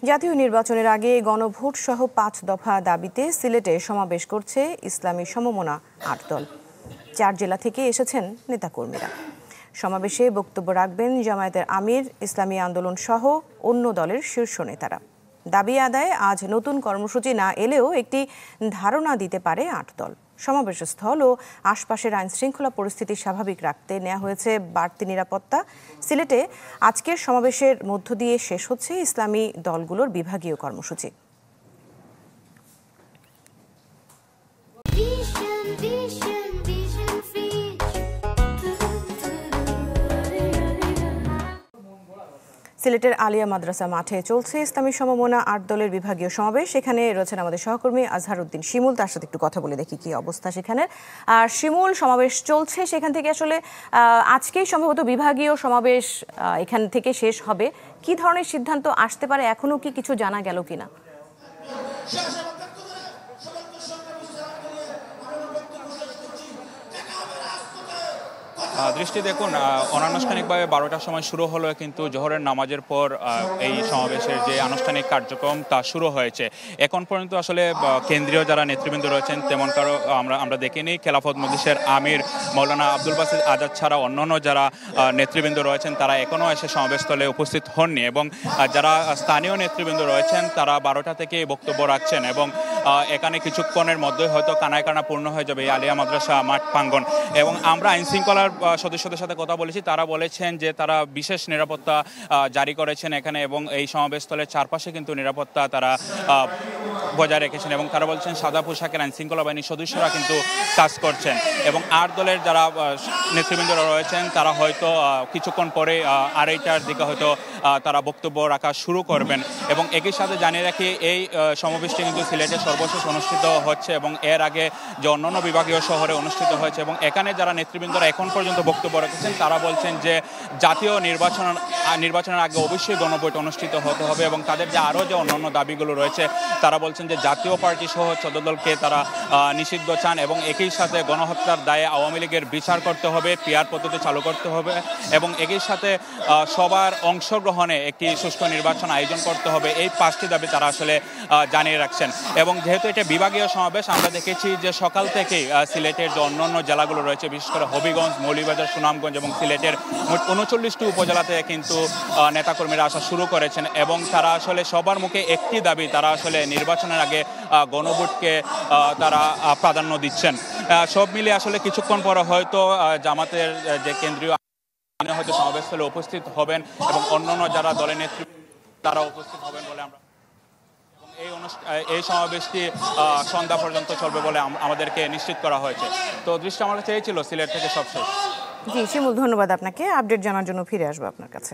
জাতীয় নির্বাচনের আগে গণভোট সহ ৫ দফা দাবিতে সিলেটে সমাবেশ করছে ইসলামী সমমনা ৮ দল। ৪ জেলা থেকে এসেছেন নেতাকর্মীরা। সমাবেশে বক্তব্য রাখবেন জামায়াতের আমির, ইসলামী আন্দোলন সহ অন্য দলের শীর্ষ নেতারা। দাবি আদায়ে আজ নতুন কর্মসূচি না এলেও একটি ধারণা দিতে পারে ৮ দল। সমাবেশ স্থল ও আশপাশের আইনশৃঙ্খলা পরিস্থিতি স্বাভাবিক রাখতে নেওয়া হয়েছে বাড়তি নিরাপত্তা। সিলেটে আজকের সমাবেশের মধ্য দিয়ে শেষ হচ্ছে ইসলামী দলগুলোর বিভাগীয় কর্মসূচি। সিলেটের আলিয়া মাদ্রাসা মাঠে চলছে ইসলামী সমমনা ৮ দলের বিভাগীয় সমাবেশ। সেখানে রয়েছেন আমাদের সহকর্মী আজহার উদ্দিন শিমুল, তার সাথে একটু কথা বলে দেখি কি অবস্থা সেখানে। আর শিমুল, সমাবেশ চলছে, সেখান থেকে আসলে আজকেই সম্ভবত বিভাগীয় সমাবেশ এখান থেকে শেষ হবে। কি ধরনের সিদ্ধান্ত আসতে পারে, এখনো কি কিছু জানা গেল কিনা? দৃষ্টি দেখুন, অনানুষ্ঠানিকভাবে 12টার সময় শুরু হলো, কিন্তু জোহরের নামাজের পর এই সমাবেশের যে আনুষ্ঠানিক কার্যক্রম তা শুরু হয়েছে। এখন পর্যন্ত আসলে কেন্দ্রীয় যারা নেতৃবৃন্দ রয়েছেন তেমন কারো আমরা দেখিনি। খেলাফত মজলিসের আমির মৌলানা আব্দুল বাসিত আজাদ ছাড়া অন্যান্য যারা নেতৃবৃন্দ রয়েছেন তারা এখনও এসে সমাবেশস্থলে উপস্থিত হননি, এবং যারা স্থানীয় নেতৃবৃন্দ রয়েছেন তারা 12টা থেকে বক্তব্য রাখছেন, এবং এখানে কিছুক্ষণের মধ্যেই হয়তো কানায় কানা পূর্ণ হয়ে যাবে এই আলিয়া মাদ্রাসা মাঠ প্রাঙ্গণ। এবং আমরা আইনশৃঙ্খলার সদস্যদের সাথে কথা বলেছি, তারা বলেছেন যে তারা বিশেষ নিরাপত্তা জারি করেছেন এখানে, এবং এই সমাবেশস্থলের চারপাশে কিন্তু নিরাপত্তা তারা বজায় রেখেছেন, এবং তারা বলছেন সাদা পোশাকের আইনশৃঙ্খলা বাহিনীর সদস্যরা কিন্তু কাজ করছেন। এবং 8 দলের যারা নেতৃবৃন্দরা রয়েছেন তারা হয়তো কিছুক্ষণ পরে 2:30টার দিকে হয়তো তারা বক্তব্য রাখা শুরু করবেন। এবং একই সাথে জানিয়ে রাখি, এই সমাবেশটি কিন্তু সিলেটে সর্বশেষ অনুষ্ঠিত হচ্ছে, এবং এর আগে যে অন্যান্য বিভাগীয় শহরে অনুষ্ঠিত হয়েছে। এবং এখানে যারা নেতৃবৃন্দরা এখন পর্যন্ত বক্তব্য রেখেছেন তারা বলছেন যে জাতীয় নির্বাচনের আগে অবশ্যই গণভোট অনুষ্ঠিত হতে হবে, এবং তাদের যে আরও যে অন্যান্য দাবিগুলো রয়েছে তারা বলছেন যে জাতীয় পার্টি সহ 14 দলকে তারা নিষিদ্ধ চান, এবং একই সাথে গণহত্যার দায়ে আওয়ামী লীগের বিচার করতে হবে, পিআর পদ্ধতি চালু করতে হবে, এবং একই সাথে সবার অংশগ্রহণে একটি সুষ্ঠু নির্বাচন আয়োজন করতে হবে। এই 5টি দাবি তারা আসলে জানিয়ে রাখছেন। এবং যেহেতু এটা বিভাগীয় সমাবেশ, আমরা দেখেছি যে সকাল থেকেই সিলেটের যে অন্যান্য জেলাগুলো রয়েছে, বিশেষ করে হবিগঞ্জ, মৌলভীবাজার, সুনামগঞ্জ এবং সিলেটের মোট 39টি উপজেলাতে কিন্তু নেতাকর্মীরা আসা শুরু করেছেন, এবং তারা আসলে সবার মুখে একটি দাবি, তারা আসলে নির্বাচনের আগে গণভোটকে তারা প্রাধান্য দিচ্ছেন। সব মিলিয়ে আসলে কিছুক্ষণ পরে হয়তো জামাতের যে কেন্দ্রীয় হয়তো সমাবেশস্থলে উপস্থিত হবেন, এবং অন্যান্য যারা দলের নেতৃত্ব তারা উপস্থিত হবেন বলে আমরা, এই সমাবেশটি সন্ধ্যা পর্যন্ত চলবে বলে আমাদেরকে নিশ্চিত করা হয়েছে। তো দৃষ্টি আমার চেয়েছিল সিলেট থেকে সবশেষ। জি শিমুল, ধন্যবাদ আপনাকে। আপডেট জানার জন্য ফিরে আসবো আপনার কাছে।